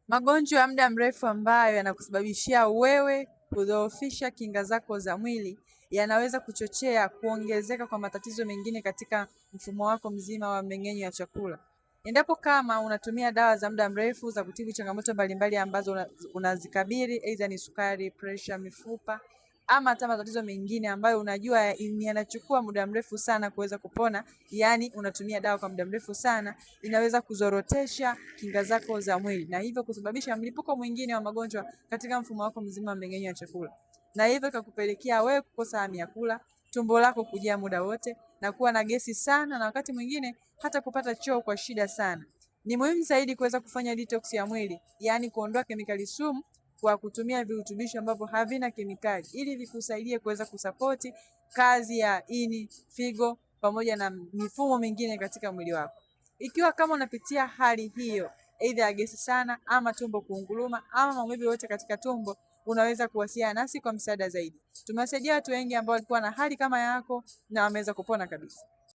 Magonjwa ya muda mrefu ambayo yanakusababishia wewe kudhoofisha kinga zako za mwili yanaweza kuchochea kuongezeka kwa matatizo mengine katika mfumo wako mzima wa mmeng'enyo wa chakula. Endapo kama unatumia dawa za muda mrefu za kutibu changamoto mbalimbali ambazo unazikabili, aidha ni sukari, pressure, mifupa ama hata matatizo mengine ambayo unajua yanachukua muda mrefu sana kuweza kupona, yani unatumia dawa kwa muda mrefu sana, inaweza kuzorotesha kinga zako za mwili na hivyo kusababisha mlipuko mwingine wa magonjwa katika mfumo wako mzima wa mmeng'enyo wa chakula, na hivyo ikakupelekea wewe kukosa hamu ya kula, tumbo lako kujaa muda wote na kuwa na gesi sana, na wakati mwingine hata kupata choo kwa shida sana. Ni muhimu zaidi kuweza kufanya detox ya mwili, yani kuondoa kemikali sumu kwa kutumia virutubisho ambavyo havina kemikali ili vikusaidie kuweza kusapoti kazi ya ini, figo pamoja na mifumo mingine katika mwili wako. Ikiwa kama unapitia hali hiyo, aidha ya gesi sana ama tumbo kuunguruma ama maumivu yote katika tumbo, unaweza kuwasiliana nasi kwa msaada zaidi. Tumewasaidia watu wengi ambao walikuwa na hali kama yako na wameweza kupona kabisa.